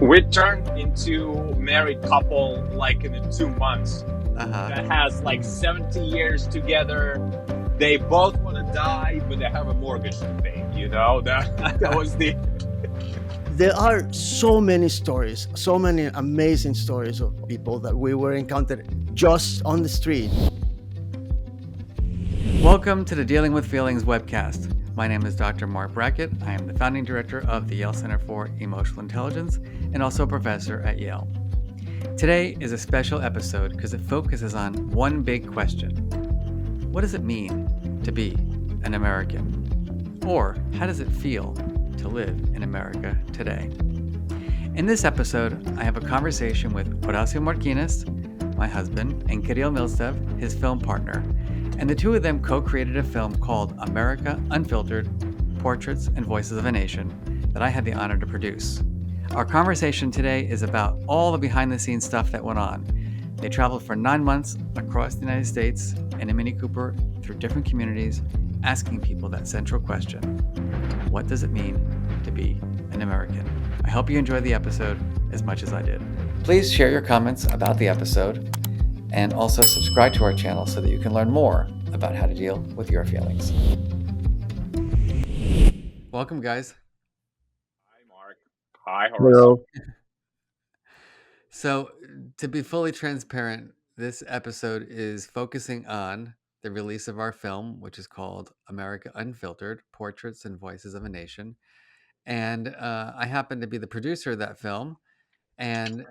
We turned into married couple like in 2 months. That has like 70 years together. They both want to die, but they have a mortgage to pay. That was the. There are so many stories, so many amazing stories of people that we were encountered just on the street. Welcome to the Dealing with Feelings webcast. My name is Dr. Marc Brackett. I am the founding director of the Yale Center for Emotional Intelligence and also a professor at Yale. Today is a special episode because it focuses on one big question. What does it mean to be an American? Or how does it feel to live in America today? In this episode, I have a conversation with Horacio Marquinez, my husband, and Kirill Myltsev, his film partner, and the two of them co-created a film called America Unfiltered, Portraits and Voices of a Nation that I had the honor to produce. Our conversation today is about all the behind-the-scenes stuff that went on. They traveled for 9 months across the United States in a Mini Cooper through different communities, asking people that central question: what does it mean to be an American? I hope you enjoyed the episode as much as I did. Please share your comments about the episode and also subscribe to our channel so that you can learn more about how to deal with your feelings. Welcome, guys. Hi, Mark. Hi, Horacio. Hello. So, to be fully transparent, this episode is focusing on the release of our film, which is called America Unfiltered, Portraits and Voices of a Nation. And I happen to be the producer of that film. And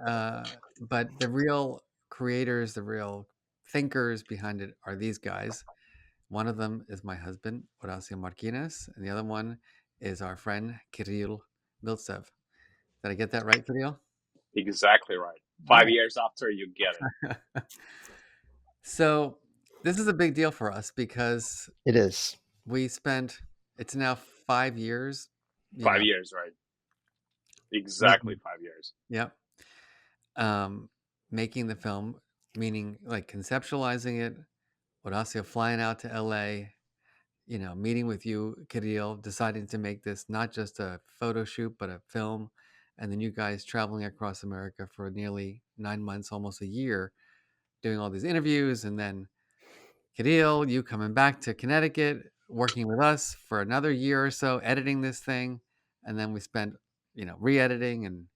but the real creators, the real thinkers behind it are these guys. One of them is my husband, Horacio Marquinez, and the other one is our friend Kirill Myltsev. Did I get that right, Kirill? Exactly right. 5 years after, you get it. So this is a big deal for us because It is. we spent, it's now 5 years. 5 years, right? Exactly 5 years. Yep. Making the film, meaning like conceptualizing it, Horacio flying out to LA, meeting with you, Kirill, deciding to make this not just a photo shoot, but a film. And then you guys traveling across America for nearly 9 months, almost a year, doing all these interviews. And then Kirill, you coming back to Connecticut, working with us for another year or so, editing this thing. And then we spent, re-editing and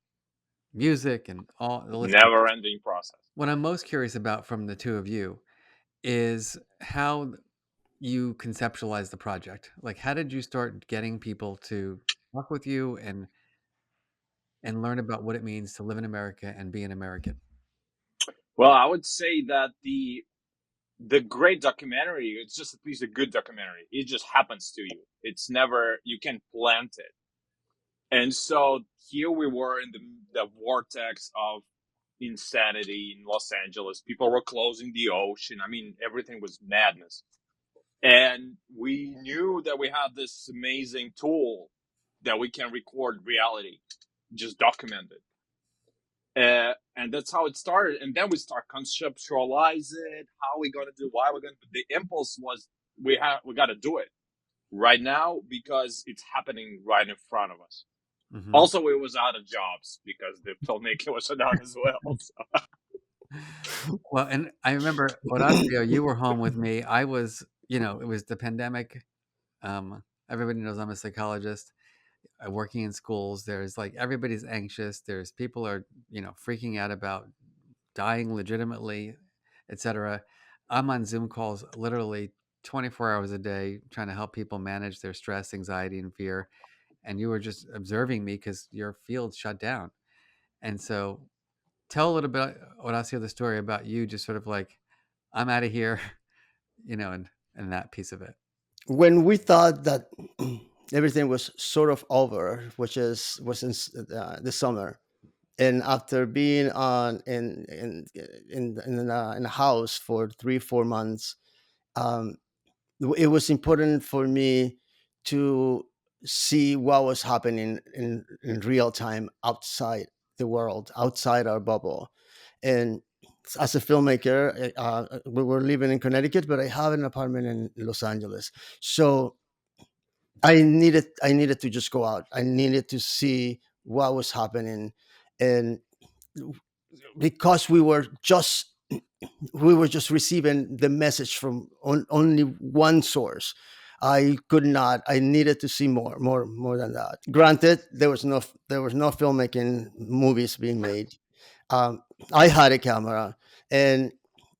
music and all the list. Never-ending process. What I'm most curious about from the two of you is how you conceptualize the project. Like, how did you start getting people to talk with you and learn about what it means to live in America and be an American? Well, I would say that the great documentary, it's just at least a good documentary. It just happens to you. It's never, you can plant it. And so here we were in the vortex of insanity in Los Angeles. People were closing the ocean. I mean, everything was madness. And we knew that we had this amazing tool that we can record reality, just document it. And that's how it started. And then we start conceptualize it, how we going to do, why we're going to do. The impulse was we got to do it right now because it's happening right in front of us. Mm-hmm. Also, we was out of jobs because the filmmaker was down as well. So. Well, and I remember, Horacio, you were home with me. I was, it was the pandemic. Everybody knows I'm a psychologist. Working in schools, there's like everybody's anxious. There's people are, freaking out about dying legitimately, etc. I'm on Zoom calls literally 24 hours a day trying to help people manage their stress, anxiety, and fear. And you were just observing me because your field shut down. And so tell a little bit, Horacio, the story about you just sort of like, I'm out of here, and that piece of it. When we thought that everything was sort of over, was in the summer, and after being in a house for 3-4 months, it was important for me to see what was happening in real time outside the world, outside our bubble. And as a filmmaker, we were living in Connecticut, but I have an apartment in Los Angeles. So I needed to just go out. I needed to see what was happening. and because we were just receiving the message from only one source. I needed to see more than that. Granted, there was no filmmaking movies being made. um, I had a camera, and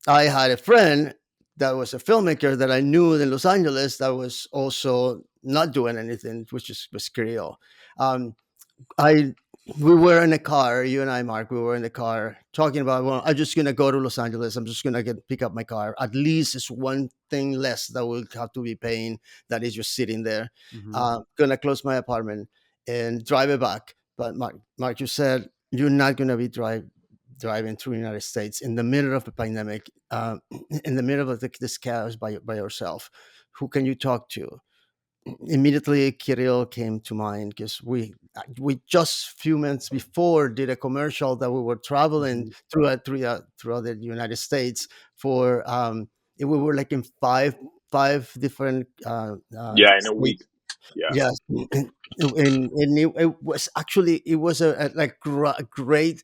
I had a friend that was a filmmaker that I knew in Los Angeles that was also not doing anything, which was Kirill. Um, I We were in a car, you and I, Mark. We were in the car talking about, well, I'm just gonna go to Los Angeles. I'm just gonna pick up my car. At least it's one thing less that we'll have to be paying. That is just sitting there. Mm-hmm. Gonna close my apartment and drive it back. But Mark, you said you're not gonna be driving through the United States in the middle of the pandemic, in the middle of this chaos by yourself. Who can you talk to? Immediately Kirill came to mind because we just few months before did a commercial that we were traveling Mm-hmm. throughout the United States for we were like in five different Yeah, in a week. states. Yeah. Yes, and it was a like great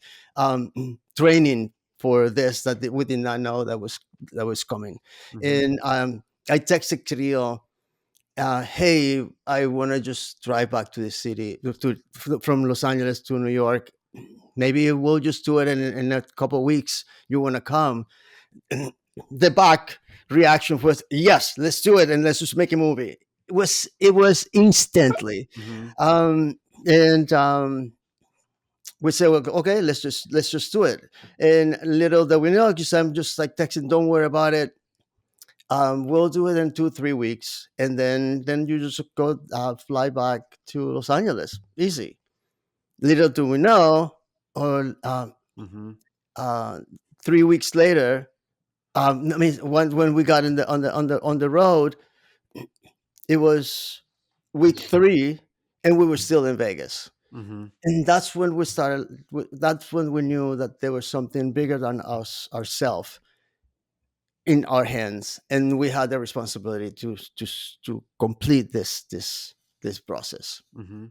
training for this that we did not know that was coming. Mm-hmm. And I texted Kirill, hey, I want to just drive back to the city from Los Angeles to New York. Maybe we'll just do it in a couple of weeks. You want to come? The back reaction was, yes, let's do it, and let's just make a movie. It was instantly. Mm-hmm. And we said, well, okay, let's just do it. And little that we know, because I'm just like texting, don't worry about it. We'll do it in 2-3 weeks, and then you just go fly back to Los Angeles. Easy. Little do we know, or Mm-hmm. 3 weeks later, I mean, when we got in on the road, it was week 3, and we were still in Vegas. Mm-hmm. And that's when we started. That's when we knew that there was something bigger than us ourselves in our hands, and we had the responsibility to complete this process. Mm-hmm.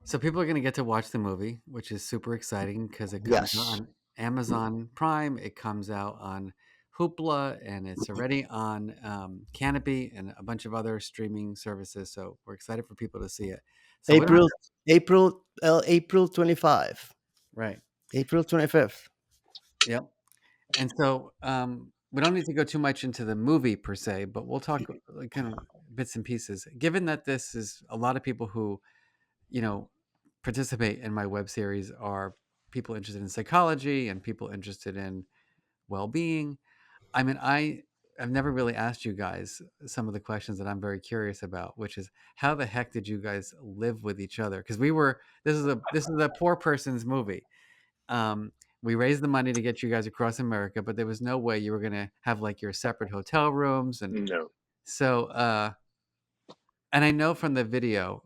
So people are going to get to watch the movie, which is super exciting because it comes out Yes. on Amazon Prime. It comes out on Hoopla, and it's already on Canopy and a bunch of other streaming services. So we're excited for people to see it. So we don't have April April 25, right. April 25th. Yep. And so we don't need to go too much into the movie per se, but we'll talk like kind of bits and pieces. Given that this is a lot of people who, you know, participate in my web series are people interested in psychology and people interested in well-being. I mean, I've never really asked you guys some of the questions that I'm very curious about, which is how the heck did you guys live with each other? Because this is a poor person's movie. Um, we raised the money to get you guys across America, but there was no way you were going to have like your separate hotel rooms. And No. so, and I know from the video,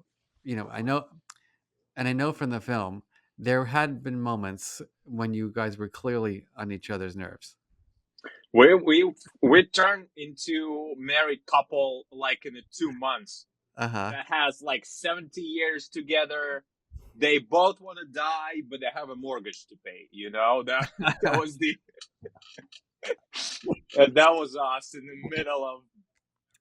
I know from the film, there had been moments when you guys were clearly on each other's nerves. We turned into married couple like in the 2 months. Uh-huh. That has like 70 years together. They both want to die, but they have a mortgage to pay. That was that was us in the middle of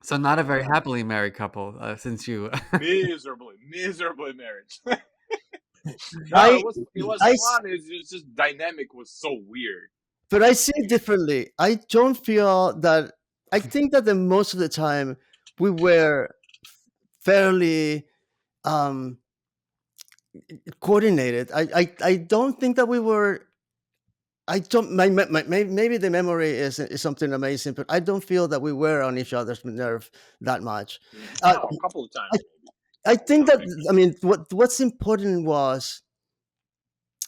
So not a very happily married couple, since you. miserably marriage. No, I it was I fun. It's just dynamic was so weird. But I see it differently. I don't feel that. I think that the most of the time we were fairly um, coordinated. I don't think that we were. I don't. Maybe the memory is something amazing, but I don't feel that we were on each other's nerve that much. Uh, No, a couple of times I, maybe. I think that, Nothing. I mean, what's important was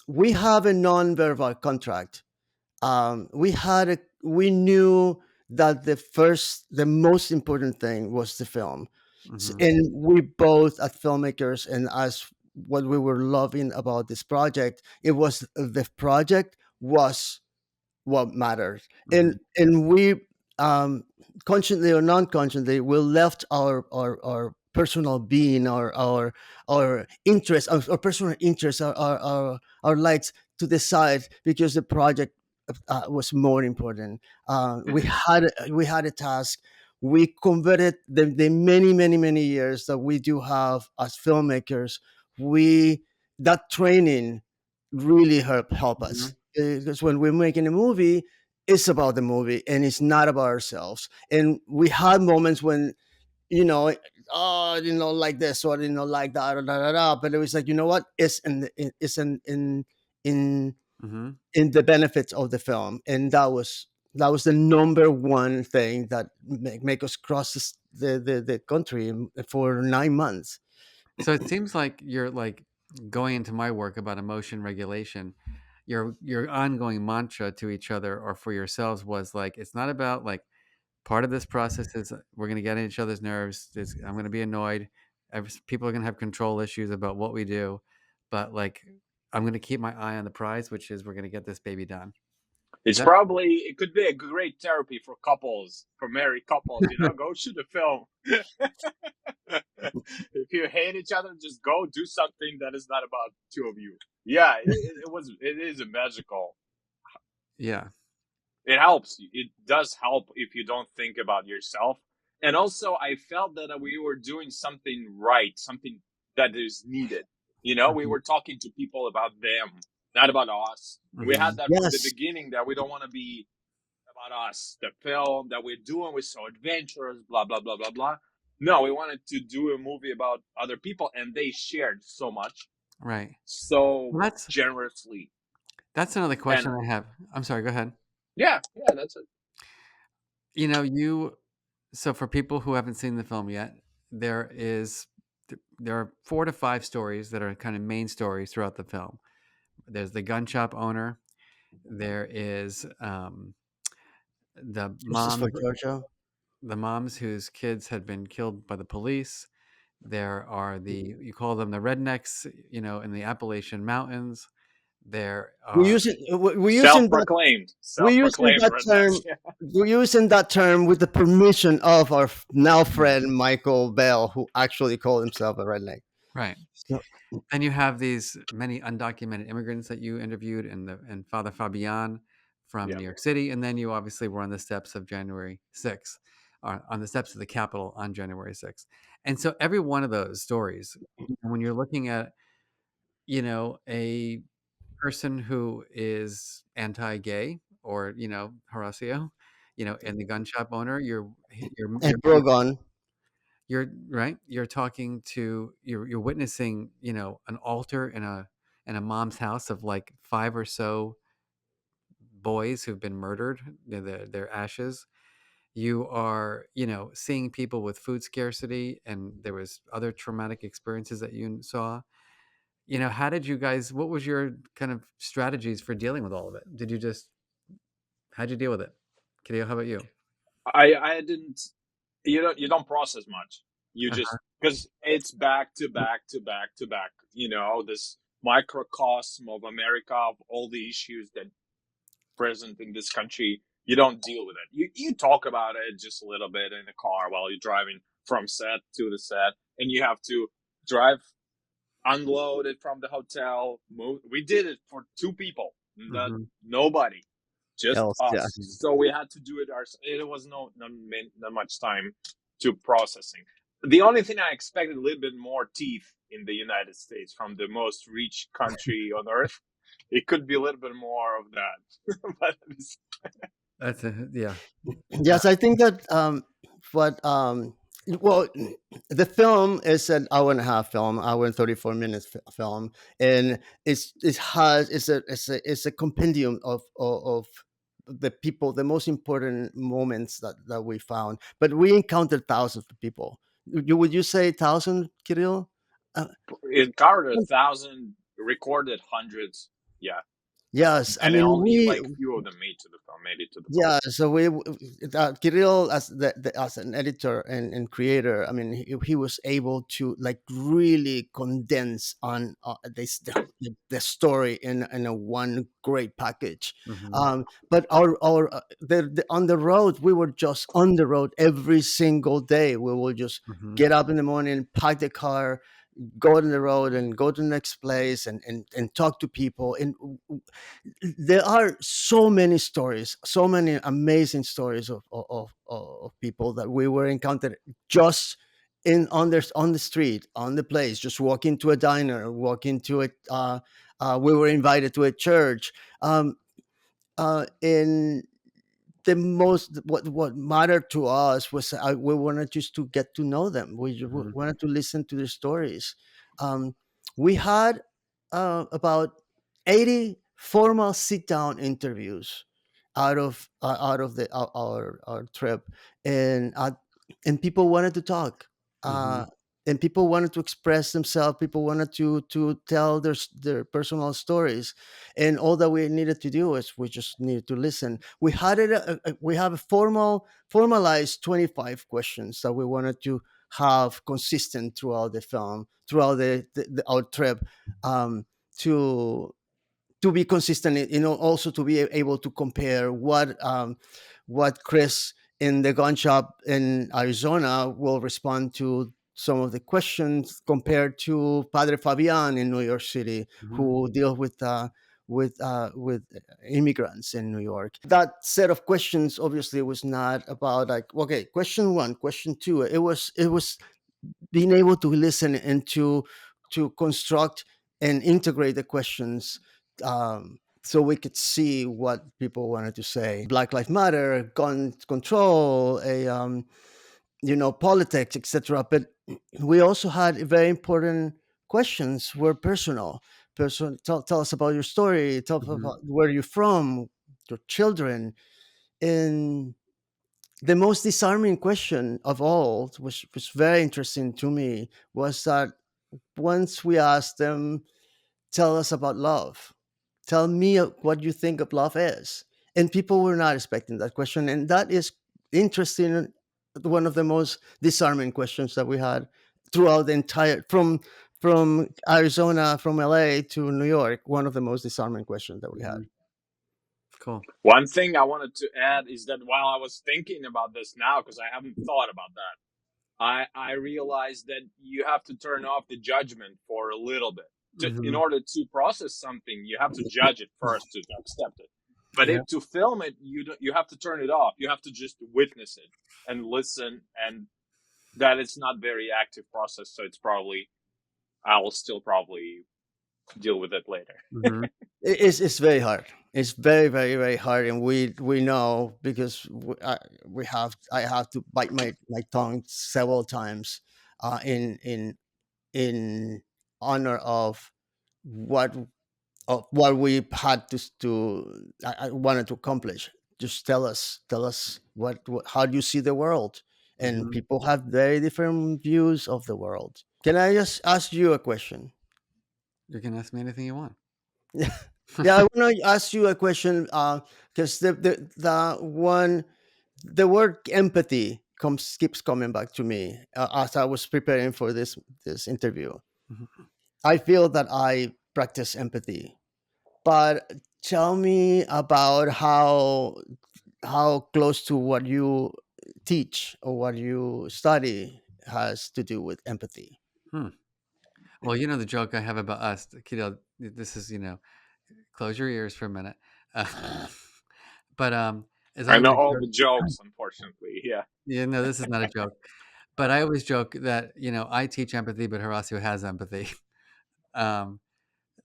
we have a non-verbal contract. We knew that the most important thing was the film. Hmm. And we both, as filmmakers, and as what we were loving about this project, it was the project was what mattered. Hmm. And we, um consciously or non-consciously, we left our personal being, our interests, our personal interests, our likes to decide, because the project was more important. Mhm. We had a task. We converted the many years that we do have as filmmakers. We That training really help us, Mhm. because when we're making a movie, it's about the movie and it's not about ourselves. And we had moments when, you know, oh, I didn't know like this, or I didn't know like that, or da, da, da. But it was like, you know what, it's in Mhm. in the benefits of the film. And that was the number one thing that make us cross the country for 9 months. So it seems like you're like going into my work about emotion regulation. Your ongoing mantra to each other or for yourselves was like, it's not about like, part of this process is we're going to get on each other's nerves. I'm going to be annoyed. People are going to have control issues about what we do, but like, I'm going to keep my eye on the prize, which is we're going to get this baby done. Is It's that probably, it could be a great therapy for couples, for married couples. Go shoot a film. If you hate each other, just go do something that is not about two of you. Yeah, it is a magical. yeah. It helps. It does help if you don't think about yourself. And also, I felt that we were doing something right, something that is needed. We Mhm. were talking to people about them, not about us. We had Mhm. that from the Yes. beginning, that we don't want to be about us. The film that we're doing was so adventurous, blah, blah, blah, blah, blah. No, we wanted to do a movie about other people, and they shared so much, Right. so Well, generously. that's another And question I have. I'm sorry, go ahead. yeah, yeah, that's it. You know, you so for people who haven't seen the film yet, there are 4 to 5 stories that are kind of main stories throughout the film. There's the gun shop owner. There is the Justice mom, for Georgia. the moms whose kids had been killed by the police. There are the you call them the rednecks, in the Appalachian Mountains. There We are use it. We using that. Self-proclaimed, We using self-proclaimed that rednecks. term. We're using that term with the permission of our now yeah, friend Michael Bell, who actually called himself a redneck. right. So, Then you have these many undocumented immigrants that you interviewed, and Father Fabian from Yeah. New York City, and then you obviously were on the steps of January 6th, or on the steps of the Capitol on January 6th. And so every one of those stories, when you're looking at, a person who is anti-gay, or Horacio, and the gun shop owner, and Brogon. you're right. You're talking to you're witnessing, an altar in a mom's house of like 5 or so boys who've been murdered, their ashes. You are, seeing people with food scarcity, and there was other traumatic experiences that you saw. How did you guys? What was your kind of strategies for dealing with all of it? How'd you deal with it? Kirill, how about you? I didn't. You don't process much. You Uh-huh. just, because it's back to back to back to back. This microcosm of America, of all the issues that present in this country. You don't deal with it. You talk about it just a little bit in the car while you're driving from set to the set, and you have to drive, unload it from the hotel. Move. We did it for two people, not Hmm. nobody, just Else, yeah. us. So we had to do it ourselves. It was not much time to processing. The only thing I expected a little bit more teeth in the United States from the most rich country on earth. It could be a little bit more of that, but Yeah. Uh, Yes, I think that what well, the film is an hour and a half film, hour and 34 minutes film, and it's a compendium of the people, the most important moments that we found. But we encountered thousands of people. Would you say thousand, Kirill? Uh, it covered 1,000, recorded hundreds. Yeah. Yes, I and mean only we. like few of them made it to the film. Yeah, so we Kirill as as an editor and creator. I mean, he was able to like really condense on this the story in a one great package. Mm-hmm. But on the road, we were just on the road every single day. We will just Mm-hmm. get up in the morning, pack the car, go on the road, and go to the next place, and talk to people. And there are so many stories, so many amazing stories of people that we were encountered just in on the street, on the place, just walk into a diner, walk into it. We were invited to a church. In the most what mattered to us was we wanted just to get to know them. We Mm-hmm. wanted to listen to their stories. um, we had about 80 formal sit down interviews out of our trip, and and people wanted to talk, Mm-hmm. and people wanted to express themselves, people wanted to tell their personal stories, and all that we needed to do is we just needed to listen. We had we have a formalized 25 questions that we wanted to have consistent throughout the film, throughout our trip, to be consistent, also to be able to compare what Chris in the gun shop in Arizona will respond to some of the questions compared to Padre Fabian in New York City, Mm-hmm. who deal with immigrants in New York. That set of questions obviously was not about like, okay, question one, question two. It was being able to listen and to construct and integrate the questions, so we could see what people wanted to say. Black Lives Matter, gun control, politics, etc. But we also had very important questions, were personal. Tell us about your story. Tell us Mm-hmm. about where you're from, your children. And the most disarming question of all, which was very interesting to me, was that once we asked them, tell us about love, tell me what you think of love is. And people were not expecting that question. And that is interesting. One of the most disarming questions that we had throughout the entire, from Arizona, from LA to New York, one of the most disarming questions that we had. Mm-hmm. Cool. One thing I wanted to add is that while I was thinking about this now, because I haven't thought about that, I realized that you have to turn off the judgment for a little bit. In Mm-hmm. order to process something, you have to judge it first to accept it. But Yeah. if to film it, you have to turn it off. You have to just witness it and listen, and that it's not very active process. So it's probably I will still probably deal with it later. Mm-hmm. It's very hard. It's very, very, very hard, and we know because I have to bite my tongue several times, in honor of what what we had I wanted to accomplish. Just tell us what how do you see the world? And Mm-hmm. people have very different views of the world. Can I just ask you a question? You can ask me anything you want. Yeah, yeah. I want to ask you a question, because the word empathy keeps coming back to me, as I was preparing for this interview. Mm-hmm. I feel that I practice empathy, but tell me about how close to what you teach or what you study has to do with empathy. Hmm. Well, you know the joke I have about us, Kirill. This is, close your ears for a minute. Uh, but as I I know always all joke, the jokes, unfortunately. Yeah. yeah, no, this is not a joke. But I always joke that I teach empathy, but Horacio has empathy. um,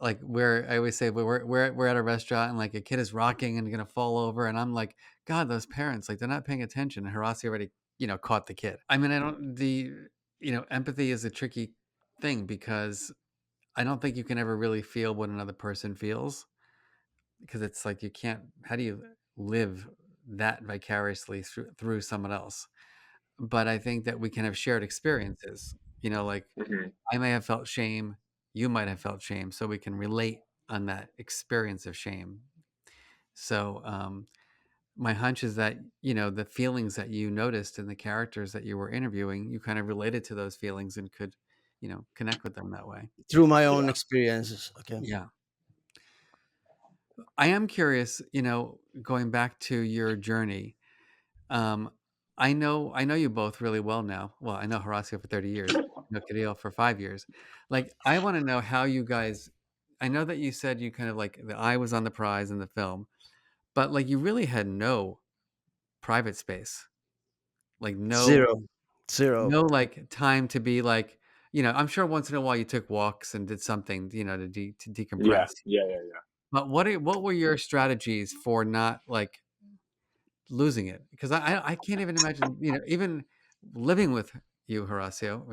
like where I always say we're at a restaurant and like a kid is rocking and gonna fall over, and I'm like, God, those parents, like they're not paying attention. And Horacio already caught the kid. I mean, I don't the empathy is a tricky thing because I don't think you can ever really feel what another person feels, because it's like you can't. How do you live that vicariously through someone else? But I think that we can have shared experiences. Like Hmm. I may have felt shame, you might have felt shame, so we can relate on that experience of shame. So my hunch is that, the feelings that you noticed in the characters that you were interviewing, you kind of related to those feelings and could, connect with them that way. through my own Yeah. experiences. Okay. Yeah. I am curious, going back to your journey. Um, I know you both really well now. Well, I know Horacio for 30 years, I know Kirill for 5 years. Like, I want to know how you guys. I know that you said you kind of like the eye was on the prize in the film, but like you really had no private space, like no, Zero. Zero. no like time to be like, I'm sure once in a while you took walks and did something, to Yeah. decompress. Yeah. Yeah. Yeah. But what were your strategies for not like losing it? Because I can't even imagine, even living with you, Horacio,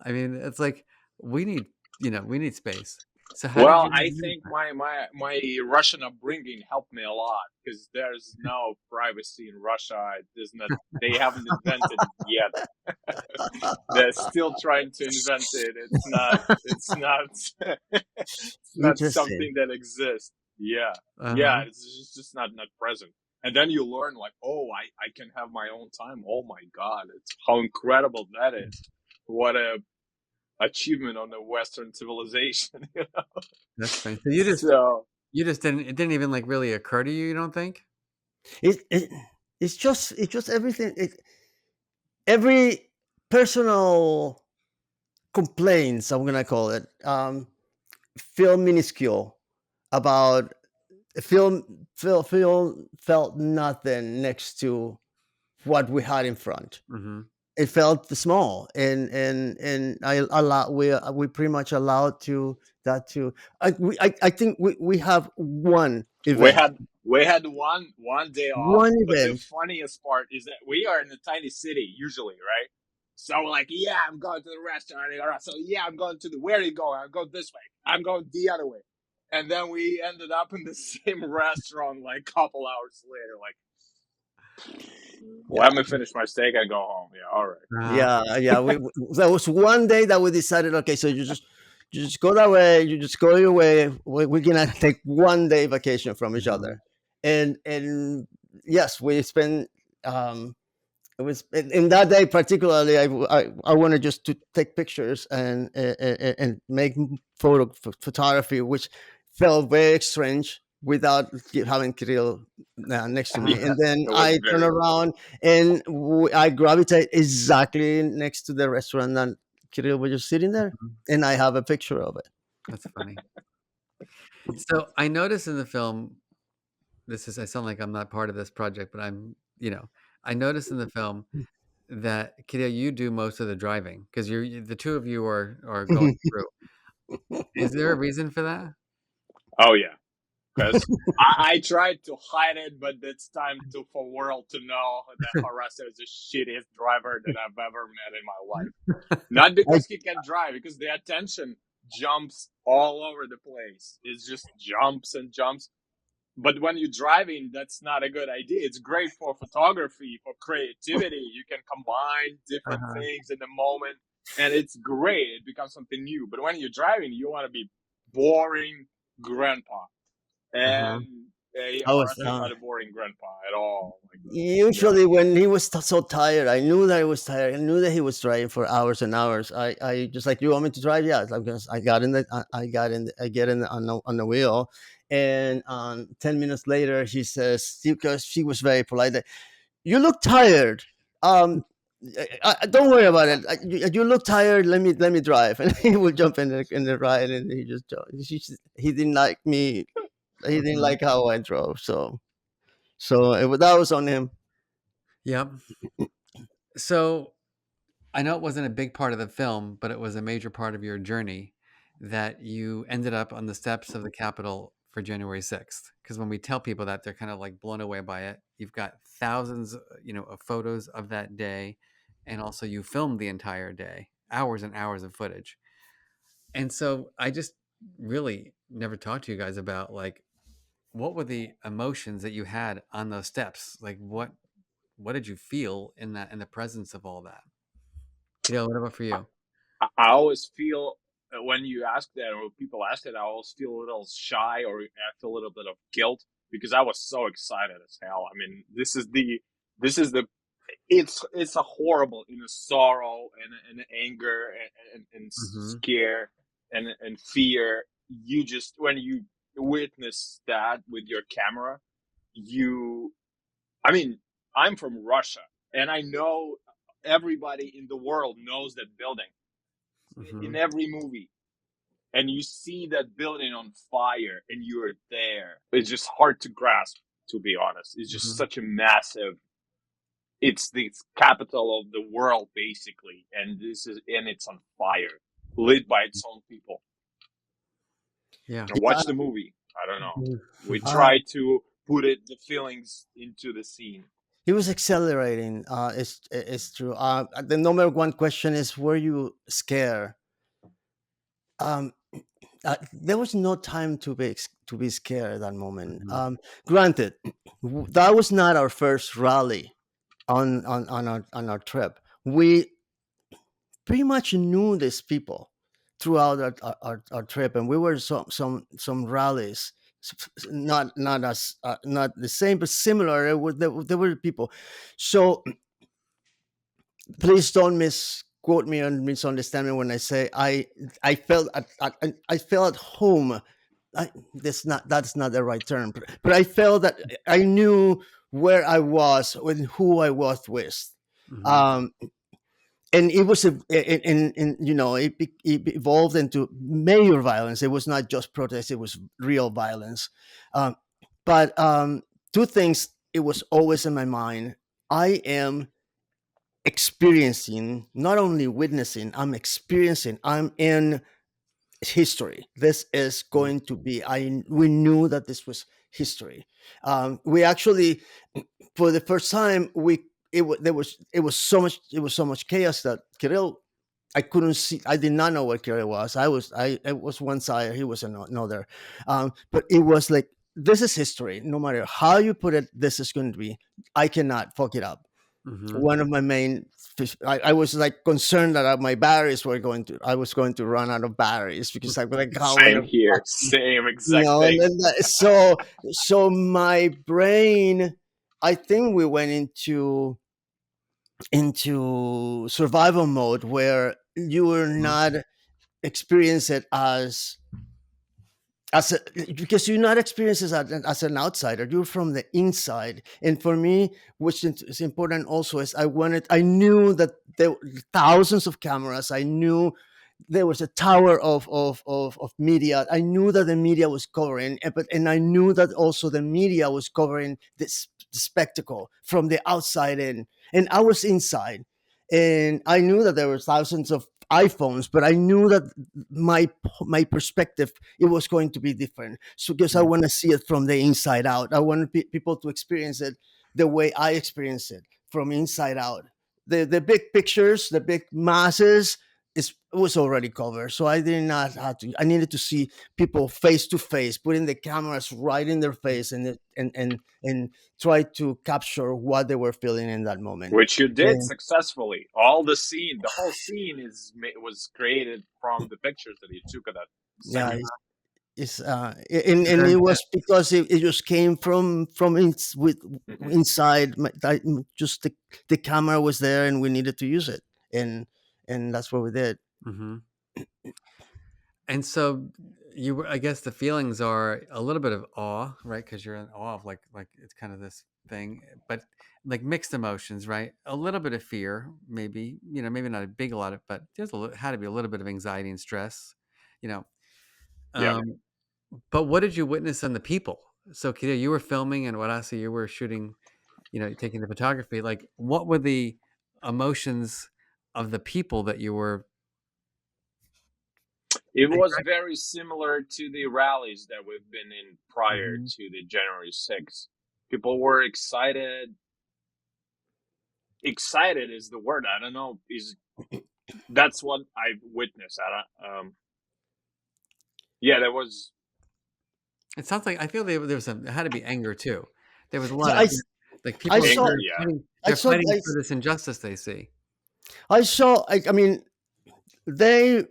I mean, it's like we need space. So how did Well, you I manage think that? my Russian upbringing helped me a lot because there's no privacy in Russia. It is not. They haven't invented it yet. They're still trying to invent it. It's not. It's not. It's not Interesting. something that exists. Yeah, yeah. Uh-huh. It's just not present. And then you learn like, oh, I can have my own time. Oh my God, it's how incredible that is. What a achievement on the Western civilization. That's funny. So you just So you just didn't it didn't even like really occur to you, you don't think? It, it it's just everything. Every personal complaints, I'm gonna call it, feel minuscule about film felt nothing next to what we had in front. Mm-hmm. It felt small, and I allow we pretty much allowed to that to I think we have one we event, had we had one day off, one but the event. funniest part is that we are in a tiny city usually, right? So we're like, yeah, I'm going to the restaurant. All right, so yeah, I'm going to the where are you going? I'm going this way. I'm going the other way. And then we ended up in the same restaurant like a couple hours later. Like, Yeah, let me finish my steak and go home. Yeah, all right. Uh, yeah. There was one day that we decided, okay, so you just go that way, you just go your way. We're gonna take one day vacation from each mhm. other, and yes, we spent. It was in that day particularly. I wanted just to take pictures and make photography, which felt very strange without having Kirill next to me. Uh-huh. Yeah, And then it was I turn very weird. around and I gravitate exactly next to the restaurant that Kirill was just sitting there, Mhm. and I have a picture of it. That's funny. So I noticed in the film, I sound like I'm not part of this project, but I noticed in the film that Kirill, you do most of the driving because the two of you are going through. Is there a reason for that? Oh yeah. Because I tried to hide it, but it's time to for world to know that Horacio is the shittiest driver that I've ever met in my life. Not I, because he can drive, because the attention jumps all over the place. It just jumps and jumps. But when you're driving, that's not a good idea. It's great for photography, for creativity. You can combine different Uh-huh. things in the moment, and it's great. It becomes something new. But when you're driving, you want to be boring grandpa, Uh-huh. and I was Horacio is not a boring grandpa at all. Like, yeah, usually when he was so tired, I knew that he was tired. I knew that he was driving for hours and hours. I just like, you want me to drive? Yeah, I'm gonna, I got in the, I got in, I get in on the wheel, and 10 minutes later, he says, because she was very polite, that, you look tired. Um, don't worry about it. You look tired. Let me drive, and he would jump in the ride, and he just he didn't like me. He didn't Mhm. like how I drove, so that was on him. Yep. So I know it wasn't a big part of the film, but it was a major part of your journey that you ended up on the steps of the Capitol for January 6th. Because when we tell people that, they're kind of like blown away by it. You've got thousands, of photos of that day, and also you filmed the entire day, hours and hours of footage. And so I just really never talked to you guys about like what were the emotions that you had on those steps? Like what did you feel in the presence of all that? What about for you? I always feel when you ask that, or people ask that, I always feel a little shy, or I feel a little bit of guilt, because I was so excited as hell. I mean, this is the it's a horrible, sorrow and anger and Mm-hmm. scare and fear. You just, when you witness that with your camera, you, I mean, I'm from Russia, and I know everybody in the world knows that building Mm-hmm. in every movie, and you see that building on fire and you're there. It's just hard to grasp, to be honest. It's just Mm-hmm. such a massive, it's the capital of the world, basically, and it's on fire, lit by its own people. Yeah. Now Yeah. watch the movie. I don't know. We Uh, try to put the feelings into the scene. he was accelerating. It's true. The number one question is, were you scared? Um, there was no time to be scared at that moment. Mm-hmm. Granted, that was not our first rally on our trip. We pretty much knew these people throughout our trip, and we were some rallies, not as not the same but similar. There were people. So please don't misquote me and misunderstand me when I say I felt I felt at home. That's not the right term, but I felt that I knew where I was and who I was with. Mm-hmm. Um, and it was in you know it evolved into major violence. It was not just protest; it was real violence. Um, but two things. It was always in my mind. I am experiencing, not only witnessing, I'm experiencing, I'm in history. This is going to be, we knew that this was history. We actually, for the first time, it was so much chaos that Kirill, I couldn't see. I did not know what Kirill was. It was one side, he was another. But it was like, this is history. No matter how you put it, this is going to be. I cannot fuck it up. Mm-hmm. One of my main I was like concerned that my batteries were going to I was going to run out of batteries, because I was like, how would Same I, here. Same you exact know, and thing. then so my brain, I think we went into survival mode, where you were not experience it as a, because you're not experiencing as an outsider, you're from the inside. And for me, which is important also, is I knew that there were thousands of cameras. I knew there was a tower of media. I knew that the media was covering, and I knew that also the media was covering this spectacle from the outside in, and I was inside, and I knew that there were thousands of iPhones, but I knew that my perspective, it was going to be different. So because I want to see it from the inside out, I want people to experience it the way I experience it, from inside out. The big pictures, the big masses, was already covered, so I did not have to. I needed to see people face to face, putting the cameras right in their face, and try to capture what they were feeling in that moment. Which you did And successfully. The whole scene was created from the pictures that you took at that yeah, center. and Very it good. was because it just came from Hmm. inside. Just the camera was there, and we needed to use it, and that's what we did. Mm-hmm. And so you were, I guess the feelings are a little bit of awe, right? Because you're in awe of like it's kind of this thing, but like mixed emotions, right? A little bit of fear, maybe, maybe not a big lot of, but had to be a little bit of anxiety and stress, you know. Yeah. Um, but what did you witness in the people? So Kira, you were filming, and Horacio, you were shooting, taking the photography. Like, what were the emotions of the people that you were? It was very similar to the rallies that we've been in prior Mhm. to the January 6th. People were excited. Excited is the word. I don't know. That's what I witnessed. Yeah, there was It sounds like I feel there was it had to be anger too. There was a So lot of like I people are saw anger. they're Yeah, fighting, I they're saw fighting for this injustice they see. I saw. I mean, they.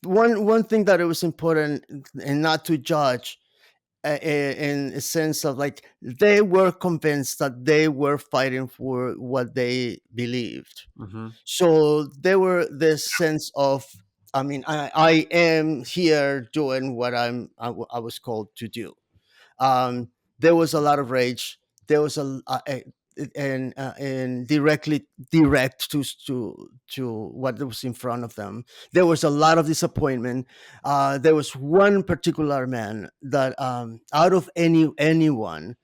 one thing that it was important and not to judge, in a sense of like they were convinced that they were fighting for what they believed. Mm-hmm. So there were this sense of, I mean, I am here doing what I was called to do. There was a lot of rage. There was and directly direct to what was in front of them. There was a lot of disappointment. There was one particular man that, out of anyone,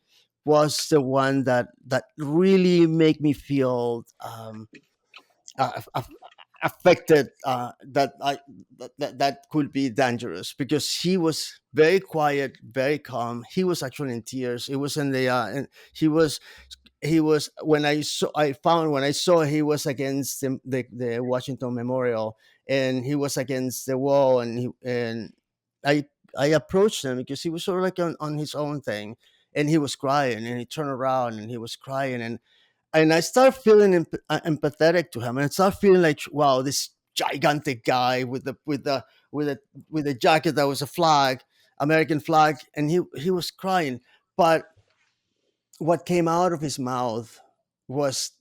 was the one that really made me feel, uh, affected, that could be dangerous, because he was very quiet, very calm. He was actually in tears. It was in the and he was when I saw he was against the Washington Memorial, and he was against the wall, and I I approached him because he was sort of like on his own thing, and he was crying, and he turned around and he was crying, and I start feeling empathetic to him, and I start feeling like, wow, this gigantic guy with a with a jacket that was a flag, American flag, and he was crying. But what came out of his mouth was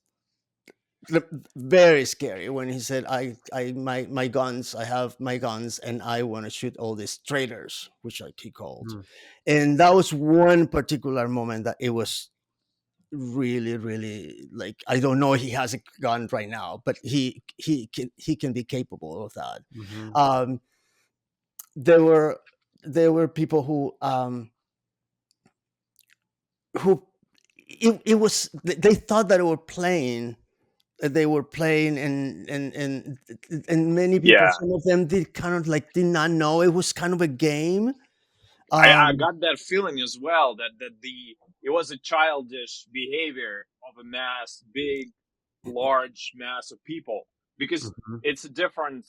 very scary when he said, my guns, I have my guns, and I want to shoot all these traitors," which he called. Mm-hmm. And that was one particular moment that it was really, really, like, I don't know, he has a gun right now, but he can be capable of that. Mm-hmm. um there were there were people who it was, they thought that they were playing, and many people, Yeah, some of them did kind of like did not know it was kind of a game. I um got that feeling as well, that the it was a childish behavior of a mass, big, large mass of people, because Mm-hmm. it's a different.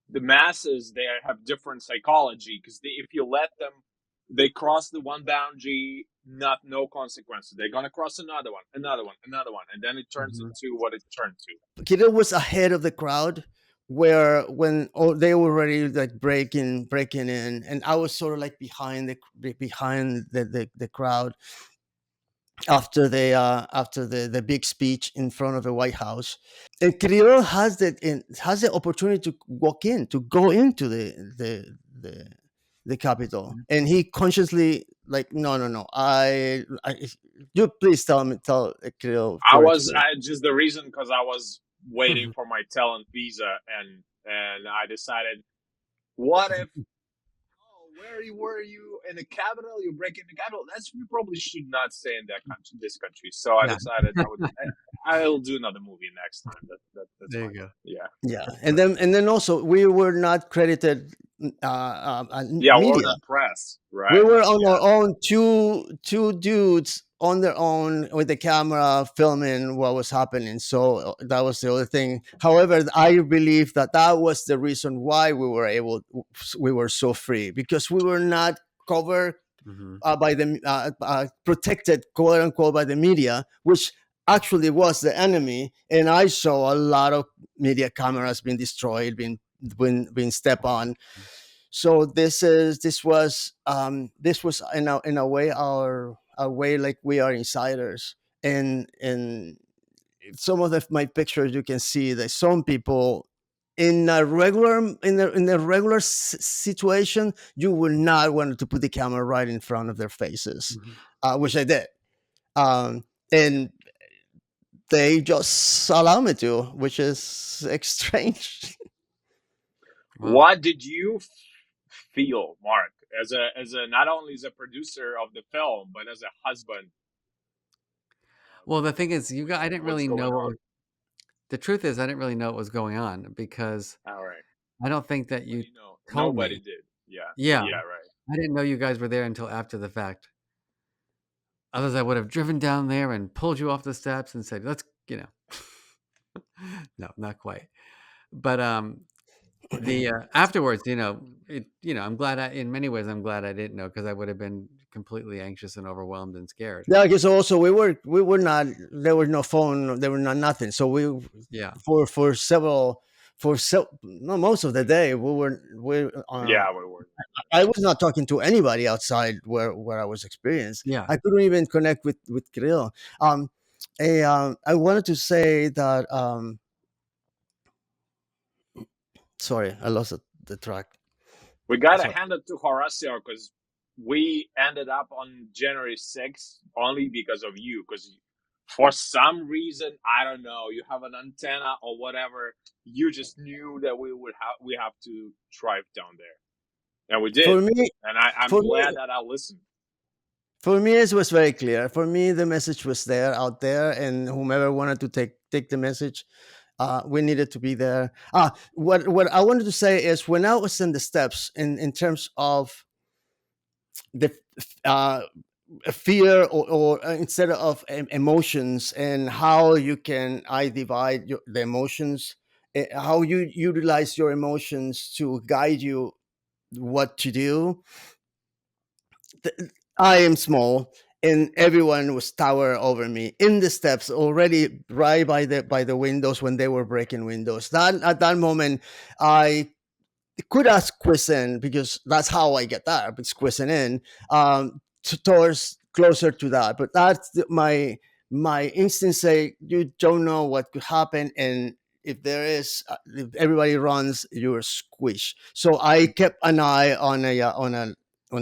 The masses, they have different psychology, because if you let them, they cross the one boundary, not no consequences. They're gonna cross another one, another one, another one, and then it turns Mm-hmm. into what it turned to. Kirill was ahead of the crowd, where when they were already like breaking in, and I was sort of like behind the crowd after the big speech in front of the White House. And Kirill has the opportunity to go into the Capitol, and he consciously, like, no, no, no, you please tell Kirill I for was just the reason, because I was waiting for my talent visa, and I decided, what if, oh, were you in the capital? You're breaking the capital. That's You probably should not stay in that country, this country. So I Yeah, decided I'll do another movie next time. That's there fine. you go. Yeah, Yeah, and then also we were not credited, yeah. We're media. not press, We right? were on Yeah, our own, two dudes on their own with the camera filming what was happening. So that was the other thing. However, I believe that was the reason why we were so free, because we were not covered, Mm-hmm. by the protected, quote unquote, by the media, which actually was the enemy. And I saw a lot of media cameras being destroyed, being stepped on. So this was in a way our way, like, we are insiders. And some of my pictures, you can see that some people in a regular situation, you would not want to put the camera right in front of their faces, Mm-hmm. which I did. And they just allow me to, which is strange. Wow. what did you feel, Mark, as a not only as a producer of the film, but as a husband? Well, the thing is, I didn't What's really know going what on? was, the truth is, I didn't really know what was going on because All right. I don't think that you Nobody know. told Nobody me. did. Yeah. Yeah, Yeah. Right. I didn't know you guys were there until after the fact. Others, I would have driven down there and pulled you off the steps and said, "Let's," you know. No, not quite. But the afterwards, I'm glad. In many ways, I'm glad I didn't know, because I would have been completely anxious and overwhelmed and scared. Yeah, because also we were not, there was no phone, there were not nothing. So we Yeah. for several for so no, most of the day we Yeah, we were. I was not talking to anybody outside where I was experienced. Yeah. I couldn't even connect with Kirill. I wanted to say that. Sorry, I lost the track. We got to Sorry. hand it to Horacio because we ended up on January 6th only because of you. Because for some reason, I don't know, you have an antenna or whatever. You just knew that we have to drive down there, and we did. For me, And I'm for me, glad that I listened. for me, it was very clear. For me, the message was there, out there, and whomever wanted to take the message, we needed to be there. What I wanted to say is when I was in the steps in terms of the uh, fear or instead of emotions and how you can I divide the emotions, how you utilize your emotions to guide you what to do. I am small, and everyone was tower over me in the steps already, right by the windows when they were breaking windows. That at that moment, I could ask Quizen because that's how I get there. It's Quizen in towards closer to that, but that's my instinct say you don't know what could happen, and if there is, if everybody runs, you're squished. So I kept an eye on on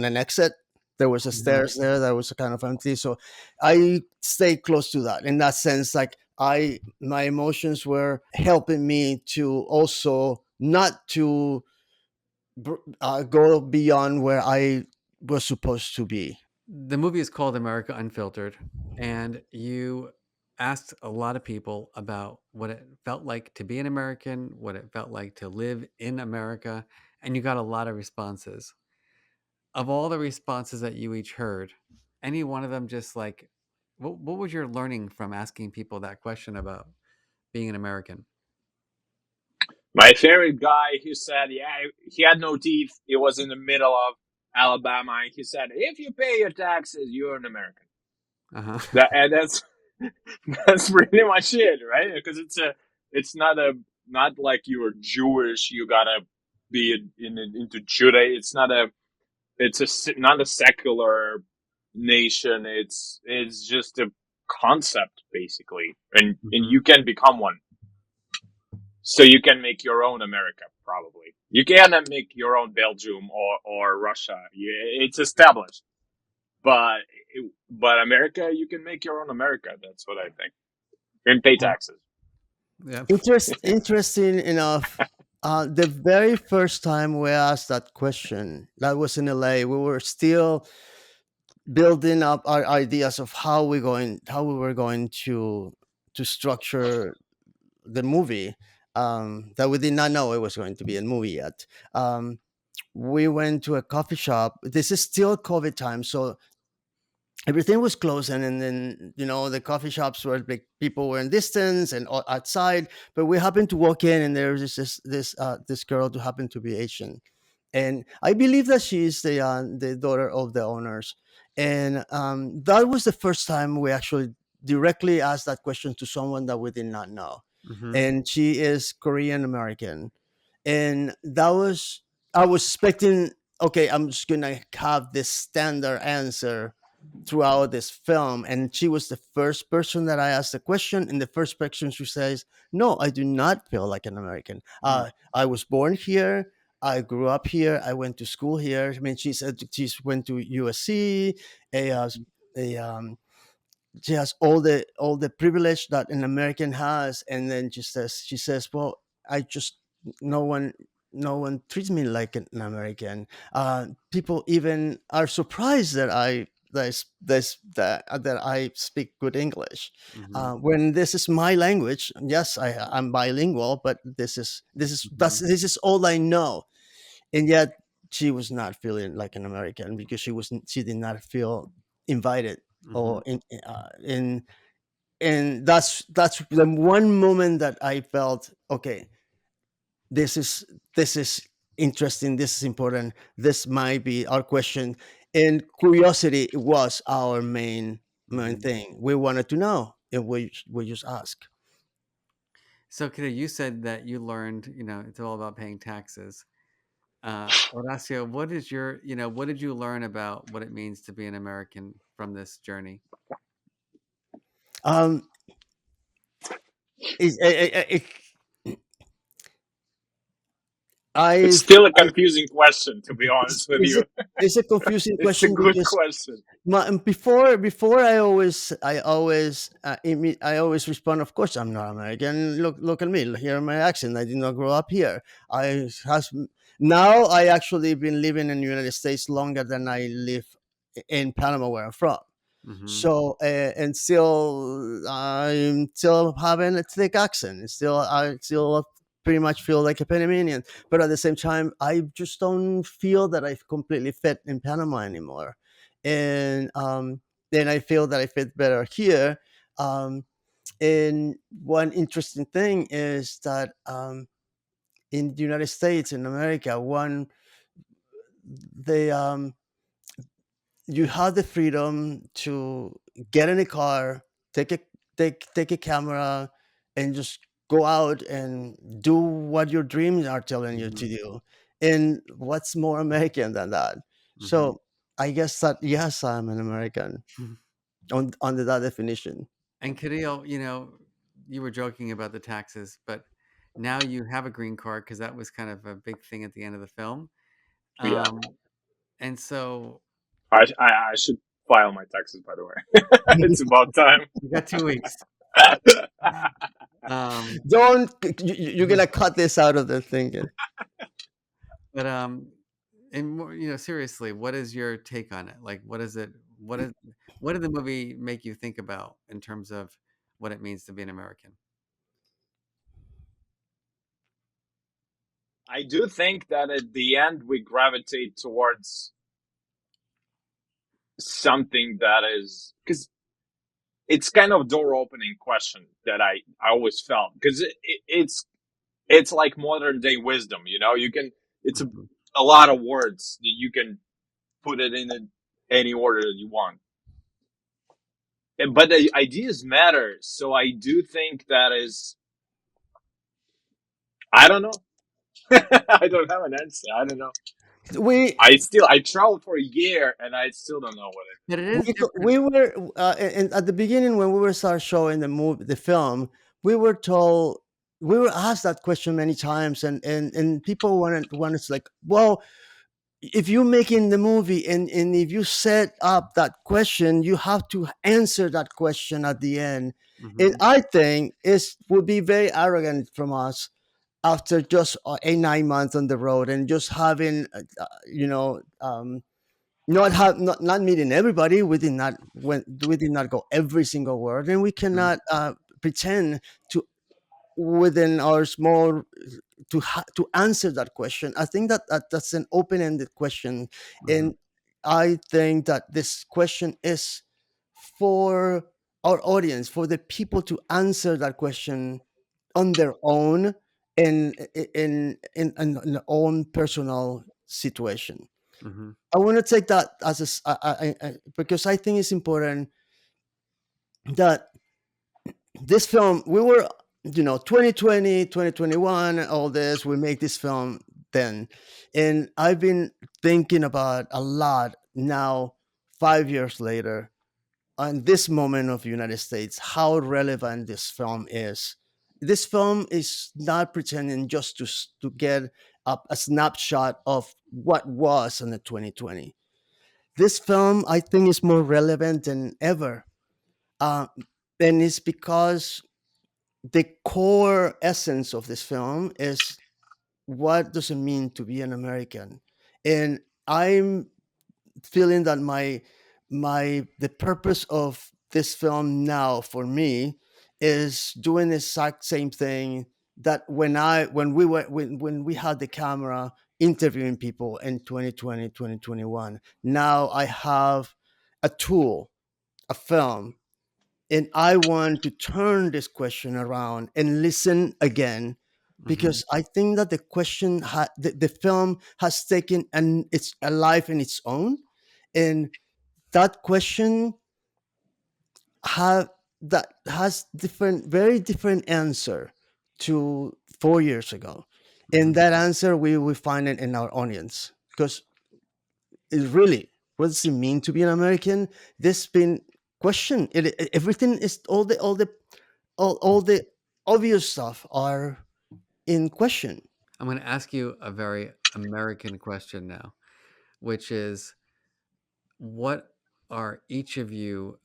an exit. There was a Mhm. stairs there that was kind of empty, so I stayed close to that. In that sense, like my emotions were helping me to also not to go beyond where I was supposed to be. The movie is called America Unfiltered, and you asked a lot of people about what it felt like to be an American, what it felt like to live in America, and you got a lot of responses. Of all the responses that you each heard, any one of them just like, what was your learning from asking people that question about being an American? My favorite guy, he said, yeah, he had no teeth. He was in the middle of Alabama, and he said, if you pay your taxes, you're an American. Uh huh. And that's that's pretty much it, right? Because it's not like you're Jewish. You gotta be into Judaism. Not a secular nation. It's just a concept basically, and Hmm. you can become one. So you can make your own America, probably. You cannot make your own Belgium or Russia. It's established. But but America, you can make your own America. That's what I think. And pay Yeah. taxes. Yeah. Interesting enough, the very first time we asked that question, that was in LA. We were still building up our ideas of how we were going to structure the movie. That we did not know it was going to be a movie yet. We went to a coffee shop. This is still COVID time, so everything was closing, and then the coffee shops were like people were in distance and outside, but we happened to walk in, and there was this girl who happened to be Asian, and I believe that she's the daughter of the owners, and that was the first time we actually directly asked that question to someone that we did not know, Hmm. and she is Korean American, and that was I was expecting. Okay, I'm just gonna have this standard answer throughout this film, and she was the first person that I asked the question, and the first person she says, "No, I do not feel like an American. I was born here. I grew up here. I went to school here." I mean, she said she's went to USC, a, uh, a she has all the privilege that an American has, and then she says, "Well, I just no one no one treats me like an American. People even are surprised that that I speak good English. Hmm. When this is my language, yes, I'm bilingual, but Hmm. this is all I know." And yet she was not feeling like an American because she did not feel invited Hmm. or in and that's the one moment that I felt okay. This is this is interesting. This is important. This might be our question, and curiosity was our main Hmm. thing. We wanted to know, and we just ask. So, Kira, you said that you learned, it's all about paying taxes. Horacio, what is your, what did you learn about what it means to be an American from this journey? Um, it, It's I've still a I, confusing question, to be honest with it's a you. it's a confusing It's a question good because question. before I always respond, of course I'm not American. Look at me, hear my accent. I did not grow up here. I has Now I actually been living in the United States longer than I live in Panama, where I'm from. Hmm. So and still I'm still having a thick accent. I still pretty much feel like a Panamanian, but at the same time I just don't feel that I completely fit in Panama anymore. And then I feel that I fit better here. Um, and one interesting thing is that in the United States, in America, one they you have the freedom to get in a car, take a take a camera, and just go out and do what your dreams are telling you Hmm. to do. And what's more American than that? Hmm. So I guess that yes, I'm an American on under that definition. And Kirill, you were joking about the taxes, but now you have a green card because that was kind of a big thing at the end of the film. Yeah, Um, and so I should file my taxes, by the way. It's about time. you got 2 weeks. Um, Don't you're gonna cut this out of the thinking. but and more, seriously, what is your take on it? Like, what is it? What did the movie make you think about in terms of what it means to be an American? I do think that at the end we gravitate towards something that is because it's kind of door opening question that I always felt because it's like modern day wisdom, you know. You can it's Mhm. a lot of words. You can put it in any order that you want. But the ideas matter. So I do think that is, I don't know. I don't have an answer. I don't know. We I traveled for a year and I still don't know what But it is we different. were and at the beginning when we were start showing the film, we were told, we were asked that question many times, and people wanted to, like, well, if you're making the movie and if you set up that question, you have to answer that question at the end. And Hmm. I think it would be very arrogant from us after just 8 9 months on the road and just having not meeting everybody. We did not go every single word, and we cannot pretend to within our small to answer that question. I think that's an open-ended question, Hmm. and I think that this question is for our audience, for the people to answer that question on their own, in their own personal situation. Hmm. I want to take that as because I think it's important that this film, we were, 2020, 2021, all this, we make this film then. And I've been thinking about a lot now, 5 years later, on this moment of the United States, how relevant this film is. This film is not pretending just to get a snapshot of what was in the 2020. This film, I think, is more relevant than ever. Uh, and it's because the core essence of this film is what does it mean to be an American. And I'm feeling that the purpose of this film now for me is doing the exact same thing that when we had the camera interviewing people in 2020 2021. Now I have a tool, a film, and I want to turn this question around and listen again, Hmm. because I think that the film has taken it's a life in its own, and that question have that has different, very different answer to 4 years ago? And that answer we find it in our audience, because it's really, what does it mean to be an American? This been questioned. Everything is all the obvious stuff are in question. I'm going to ask you a very American question now, which is, what are each of you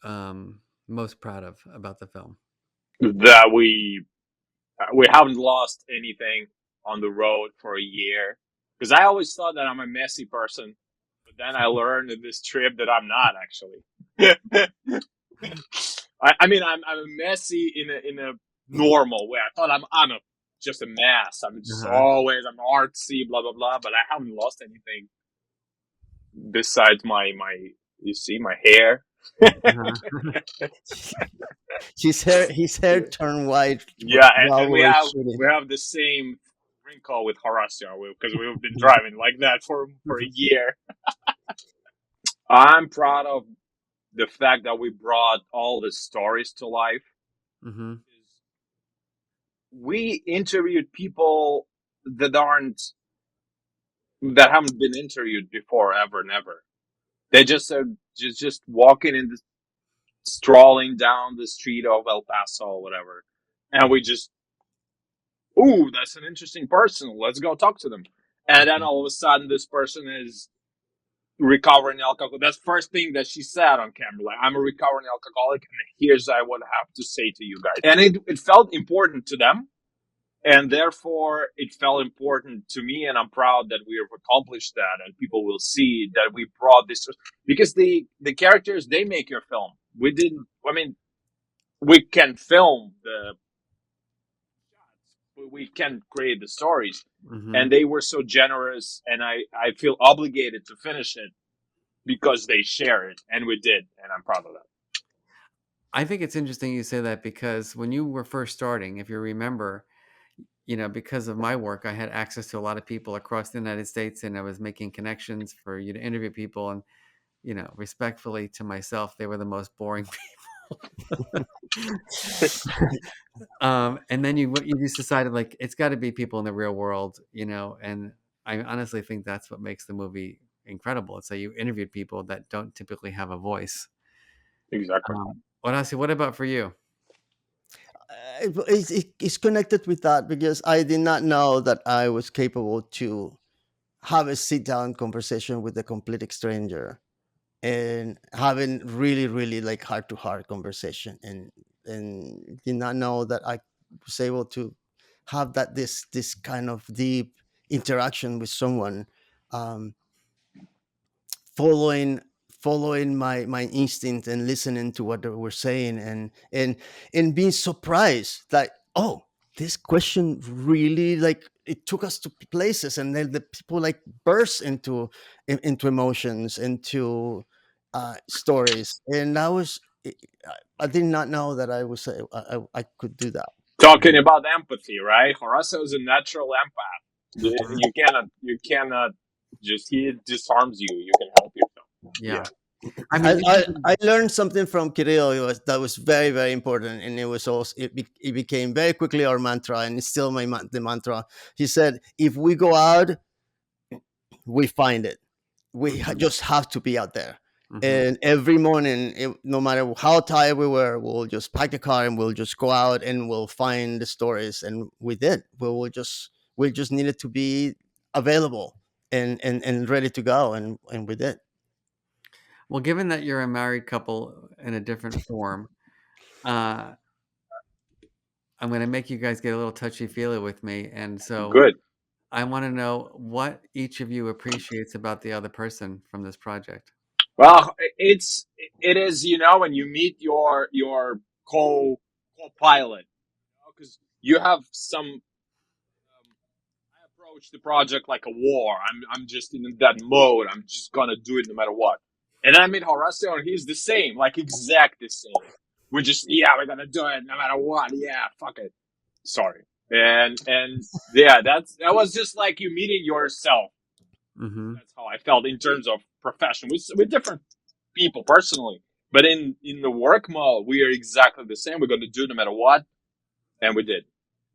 most proud of about the film? That we haven't lost anything on the road for a year. Because I always thought that I'm a messy person, but then I learned in this trip that I'm not actually. I mean, I'm a messy in a normal way. I thought I'm just a mess. I'm just Uh-huh. always I'm artsy, blah blah blah. But I haven't lost anything besides my you see my hair. Uh-huh. His hair turned white Yeah, while and we were shooting. we have the same wrinkle with Horacio because we've been driving like that for a year. I'm proud of the fact that we brought all the stories to life. Mm-hmm. We interviewed people that aren't that haven't been interviewed before ever, never. They just just walking in the strolling down the street of El Paso or whatever, and we just, ooh, that's an interesting person. Let's go talk to them. And then all of a sudden, this person is recovering alcohol. That's the first thing that she said on camera. Like, I'm a recovering alcoholic, and here's I would have to say to you guys. And it felt important to them. And therefore, it felt important to me, and I'm proud that we have accomplished that, and people will see that we brought this because the characters they make your film. We didn't. I mean, we can film the shots, we can create the stories, Mm-hmm. and they were so generous, and I feel obligated to finish it because they share it, and we did, and I'm proud of that. I think it's interesting you say that, because when you were first starting, if you remember, because of my work, I had access to a lot of people across the United States, and I was making connections for you to interview people. And, respectfully to myself, they were the most boring people. And then you just decided, like, it's got to be people in the real world, and I honestly think that's what makes the movie incredible. It's that you interviewed people that don't typically have a voice. Exactly. Horacio, what about for you? It's connected with that, because I did not know that I was capable to have a sit down conversation with a complete stranger, and having really really like heart to heart conversation, and did not know that I was able to have that this kind of deep interaction with someone, um, following my instinct and listening to what they were saying, and being surprised that, oh, this question really, like, it took us to places, and then the people like burst into emotions, into stories, and I did not know that I could do that. Talking about empathy, right? Horacio is a natural empath. You cannot just he disarms you. You can help yourself. Yeah. Yeah. I I, mean, I, I learned something from Kirill. That was very very important, and it was also it became very quickly our mantra, and it's still the mantra. He said, "If we go out, we find it. Just have to be out there." mhm. And every morning, no matter how tired we were, we'll just pack the car and we'll just go out and we'll find the stories. And we did. We just needed to be available and ready to go, and we did. Well, given that you're a married couple in a different form, uh, I'm going to make you guys get a little touchy feely with me. And so Good. I want to know what each of you appreciates about the other person from this project. Well, it is when you meet your co-pilot, because you have some. I approach the project like a war. I'm just in that mode. I'm just gonna do it no matter what. And then I meet Horacio, and he's the same, like exact the same. We're gonna do it no matter what. Yeah, fuck it. Sorry. And yeah, that was just like you meeting yourself. Mm-hmm. That's how I felt in terms of profession. With different people personally, but in the work mode, we are exactly the same. We're going to do it no matter what, and we did.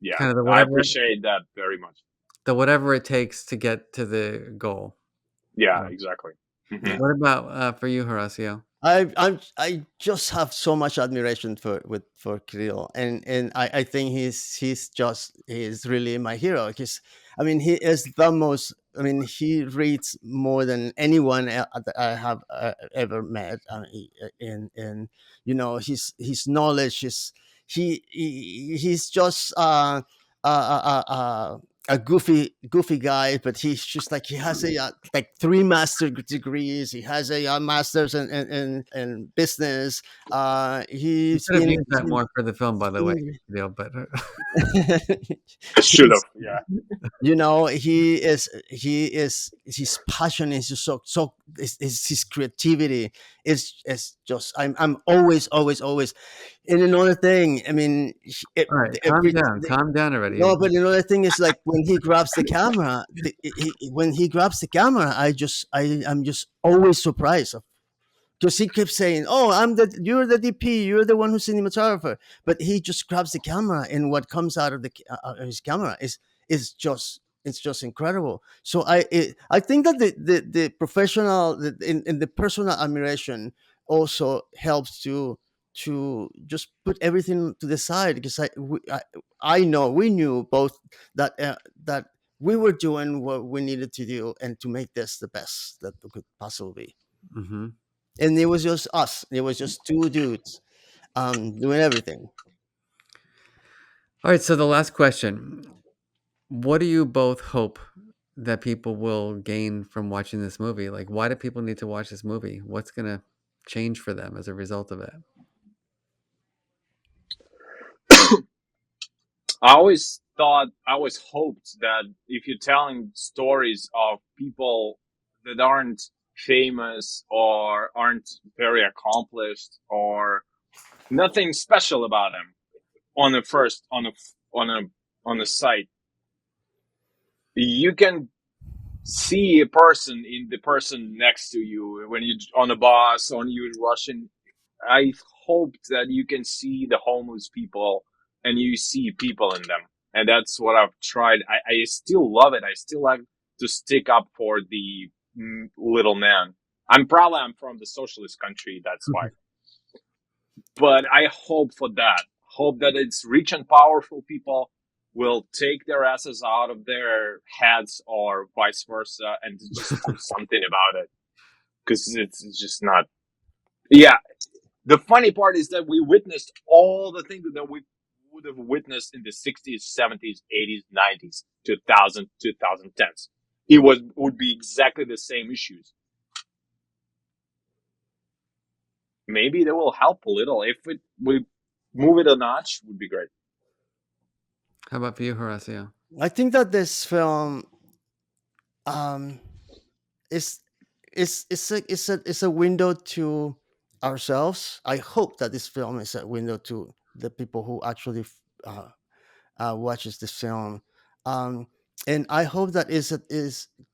Yeah, kind of I appreciate that very much. the whatever it takes to get to the goal. Yeah, Yeah. exactly. Yeah. What about for you, Horacio? I just have so much admiration for Kirill, and I think he's really my hero. Because I mean, he is the most. I mean, he reads more than anyone that I have ever met. In his knowledge is he's just a goofy guy, but he's just like he has like three master degrees. He has a master's in business. You He's could have been, used that more for the film, by the way, been Neil, but I should have. he's, Yeah. his passion is just is his creativity is just I'm always. And another thing, I mean, all right, every calm down already. no, but another thing is like when he grabs the camera, when he grabs the camera, I'm just always surprised because he keeps saying, "Oh, you're the DP, you're the one who's cinematographer," but he just grabs the camera, and what comes out of his camera is just it's just incredible. So I think that the professional in the personal admiration also helps to just put everything to the side because I know we knew both that we were doing what we needed to do and to make this the best that we could possibly be, Mm-hmm. and it was just us. It was just two dudes doing everything. All right, so the last question: what do you both hope that people will gain from watching this movie? Like, why do people need to watch this movie? What's gonna change for them as a result of it? I always hoped that if you're telling stories of people that aren't famous or aren't very accomplished or nothing special about them on the first on a on the site, you can see a person in the person next to you when you on a bus on you rushing. I hope that you can see the homeless people and you see people in them. And that's what I've tried. I still love it. I still like to stick up for the little man. I'm from the socialist country. That's why. But I hope for that. Hope that it's rich and powerful people will take their asses out of their heads or vice versa and just do something about it. Cause it's just not, yeah, the funny part is that we witnessed all the things that we would have witnessed in the 60s, 70s, 80s, 90s, 2000, 2010s. Would be exactly the same issues. Maybe they will help a little. If we move it a notch, would be great. How about for you, Horacio? I think that this film um is it's a window to ourselves. I hope that this film is a window to the people who actually watches this film, um, and I hope that is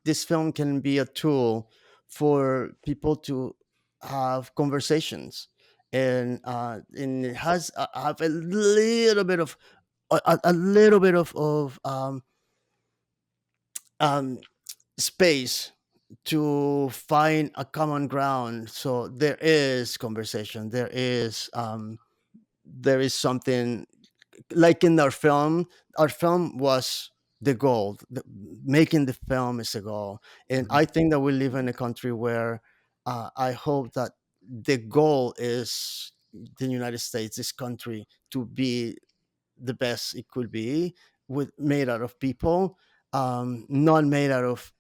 this film can be a tool for people to have conversations, and it has have a little bit of a little bit of um, space to find a common ground. So there is conversation. There is something like in our film. Our film was the goal. Making the film is the goal, and Mhm. I think that we live in a country where I hope that the goal is the United States, this country, to be the best it could be, with made out of people, not made out of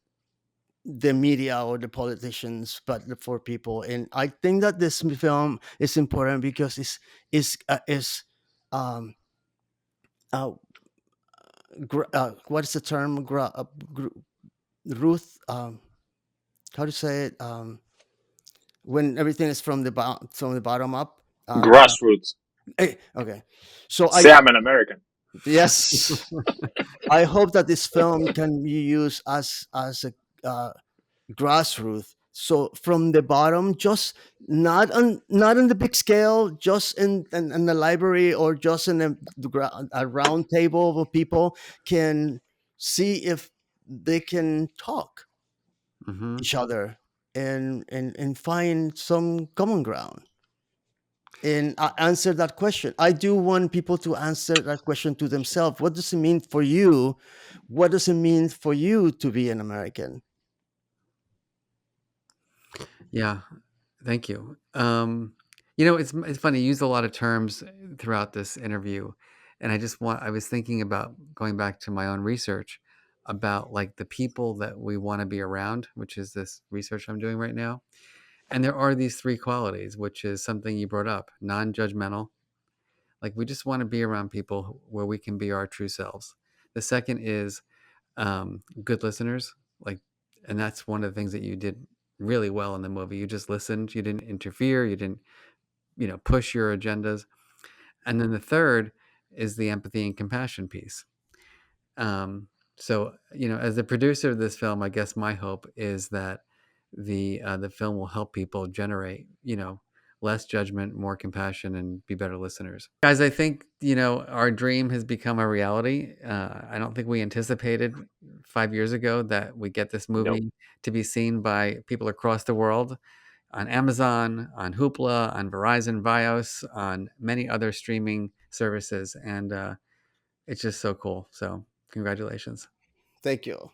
the media or the politicians, but for people. And I think that this film is important because it's um uh, what is the term, Ruth, how to say it, when everything is from the bottom up. Grassroots. Okay, so I Say I'm an American. yes, I hope that this film can be used as a grassroots So from the bottom, just not on the big scale, just in the library, or just in a round table of people can see if they can talk Mm-hmm. each other, and find some common ground, and answer that question. I do want people to answer that question to themselves. What does it mean for you? What does it mean for you to be an American? Yeah, thank you. It's funny. You used a lot of terms throughout this interview, and I was thinking about going back to my own research about like the people that we want to be around, which is this research I'm doing right now. And there are these three qualities, which is something you brought up: non-judgmental. Like we just want to be around people where we can be our true selves. The second is good listeners, like, and that's one of the things that you did really well in the movie. You just listened, you didn't interfere, you didn't, push your agendas. And then the third is the empathy and compassion piece. So, as the producer of this film, I guess my hope is that the film will help people generate, less judgment, more compassion, and be better listeners. Guys, I think our dream has become a reality. I don't think we anticipated 5 years ago that we get this Nope. movie to be seen by people across the world on Amazon, on Hoopla, on Verizon, Vios, on many other streaming services, and it's just so cool. So, congratulations. Thank you.